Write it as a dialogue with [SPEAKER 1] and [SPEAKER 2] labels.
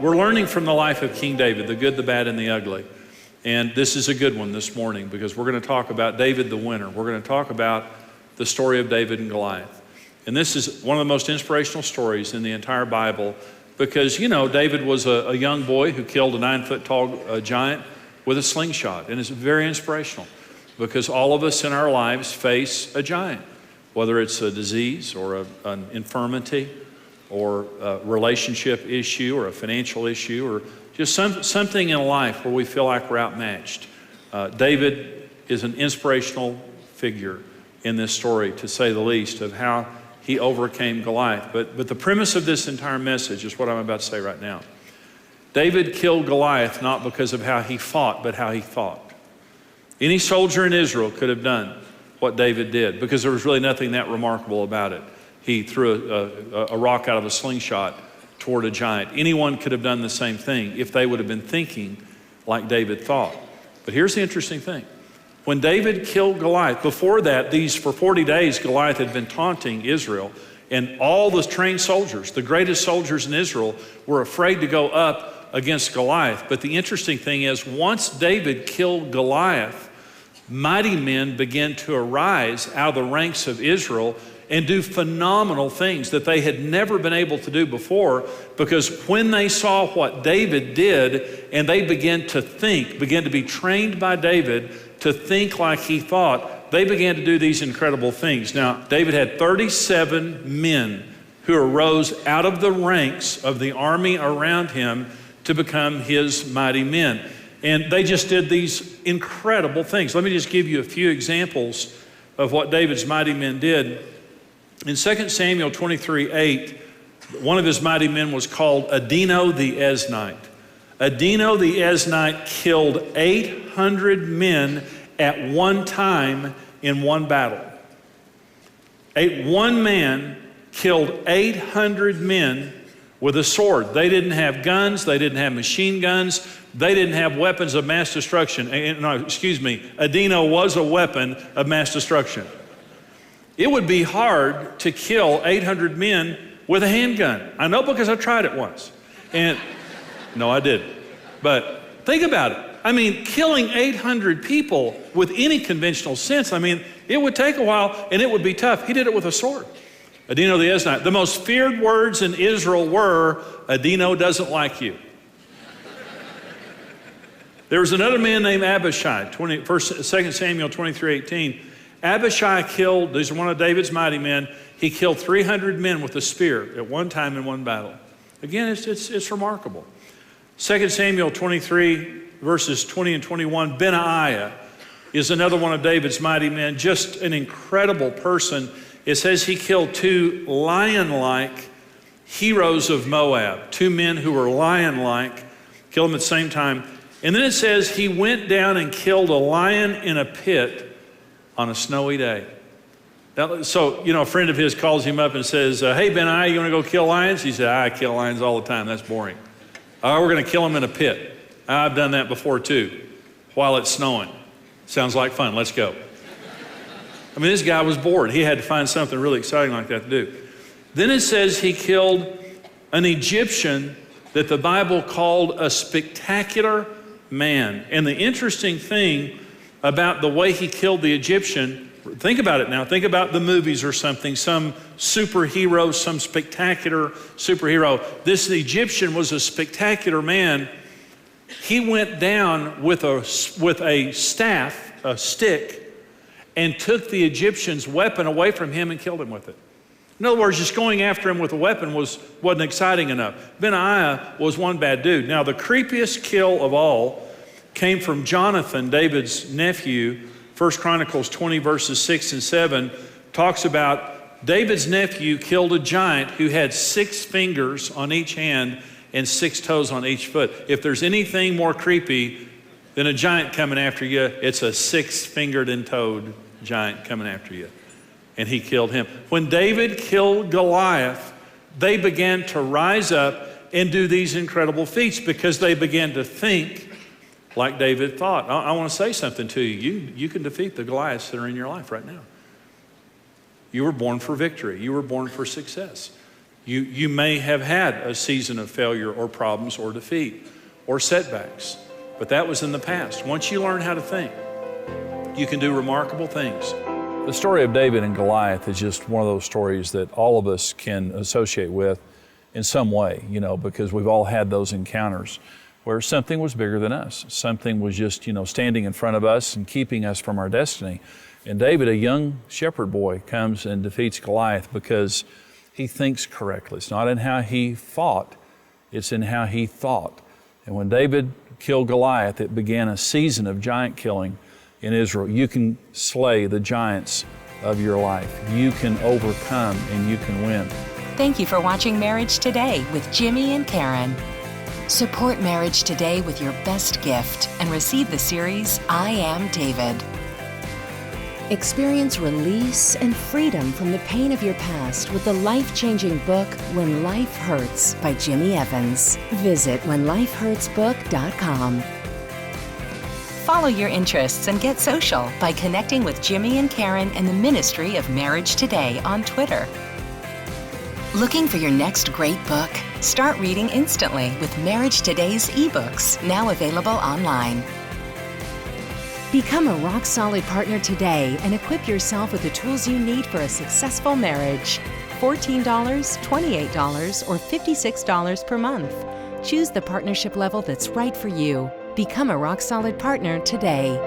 [SPEAKER 1] We're learning from the life of King David, the good, the bad, and the ugly. And this is a good one this morning because we're going to talk about David the winner. We're going to talk about the story of David and Goliath. And this is one of the most inspirational stories in the entire Bible because, you know, David was a young boy who killed a 9-foot tall giant with a slingshot. And it's very inspirational because all of us in our lives face a giant, whether it's a disease or an infirmity or a relationship issue or a financial issue or just something in life where we feel like we're outmatched. David is an inspirational figure in this story, to say the least, of how he overcame Goliath. But the premise of this entire message is what I'm about to say right now. David killed Goliath not because of how he fought, but how he thought. Any soldier in Israel could have done what David did because there was really nothing that remarkable about it. He threw a rock out of a slingshot toward a giant. Anyone could have done the same thing if they would have been thinking like David thought. But here's the interesting thing. When David killed Goliath, before that, for 40 days, Goliath had been taunting Israel, and all the trained soldiers, the greatest soldiers in Israel, were afraid to go up against Goliath. But the interesting thing is, once David killed Goliath, mighty men began to arise out of the ranks of Israel and do phenomenal things that they had never been able to do before, because when they saw what David did and they began to be trained by David to think like he thought, they began to do these incredible things. Now, David had 37 men who arose out of the ranks of the army around him to become his mighty men. And they just did these incredible things. Let me just give you a few examples of what David's mighty men did. In 2 Samuel 23:8, one of his mighty men was called Adino the Eznite. Adino the Eznite killed 800 men at one time in one battle. One man killed 800 men with a sword. They didn't have guns. They didn't have machine guns. They didn't have weapons of mass destruction. Adino was a weapon of mass destruction. It would be hard to kill 800 men with a handgun. I know because I tried it once. And no, I didn't. But think about it. I mean, killing 800 people with any conventional sense, I mean, it would take a while and it would be tough. He did it with a sword. Adino the Eznite. The most feared words in Israel were, Adino doesn't like you. There was another man named Abishai, 2 Samuel 23:18. Abishai killed, these are one of David's mighty men, he killed 300 men with a spear at one time in one battle. Again, it's remarkable. 2 Samuel 23, verses 20 and 21, Benaiah is another one of David's mighty men, just an incredible person. It says he killed 2 lion-like heroes of Moab, 2 men who were lion-like, killed them at the same time. And then it says he went down and killed a lion in a pit on a snowy day. Now, so, a friend of his calls him up and says, hey, Benaiah, you want to go kill lions? He said, I kill lions all the time. That's boring. We're going to kill them in a pit. I've done that before too, while it's snowing. Sounds like fun. Let's go. I mean, this guy was bored. He had to find something really exciting like that to do. Then it says he killed an Egyptian that the Bible called a spectacular man. And the interesting thing about the way he killed the Egyptian, think about it now. Think about the movies or something, some superhero, some spectacular superhero. This Egyptian was a spectacular man. He went down with a staff, a stick, and took the Egyptian's weapon away from him and killed him with it. In other words, just going after him with a weapon wasn't exciting enough. Benaiah was one bad dude. Now, the creepiest kill of all came from Jonathan, David's nephew. 1 Chronicles 20, verses 6 and 7 talks about David's nephew killed a giant who had 6 fingers on each hand and 6 toes on each foot. If there's anything more creepy than a giant coming after you, it's a 6-fingered and toed giant coming after you. And he killed him. When David killed Goliath, they began to rise up and do these incredible feats because they began to think like David thought. I want to say something to you. You can defeat the Goliaths that are in your life right now. You were born for victory. You were born for success. You may have had a season of failure or problems or defeat or setbacks, but that was in the past. Once you learn how to think, you can do remarkable things. The story of David and Goliath is just one of those stories that all of us can associate with in some way, because we've all had those encounters where something was bigger than us. Something was just, standing in front of us and keeping us from our destiny. And David, a young shepherd boy, comes and defeats Goliath because he thinks correctly. It's not in how he fought, it's in how he thought. And when David killed Goliath, it began a season of giant killing in Israel. You can slay the giants of your life. You can overcome and you can win.
[SPEAKER 2] Thank you for watching Marriage Today with Jimmy and Karen. Support Marriage Today with your best gift and receive the series, I Am David. Experience release and freedom from the pain of your past with the life-changing book, When Life Hurts by Jimmy Evans. Visit whenlifehurtsbook.com. Follow your interests and get social by connecting with Jimmy and Karen and the Ministry of Marriage Today on Twitter. Looking for your next great book? Start reading instantly with Marriage Today's ebooks, now available online. Become a rock-solid partner today and equip yourself with the tools you need for a successful marriage. $14, $28, or $56 per month. Choose the partnership level that's right for you. Become a rock-solid partner today.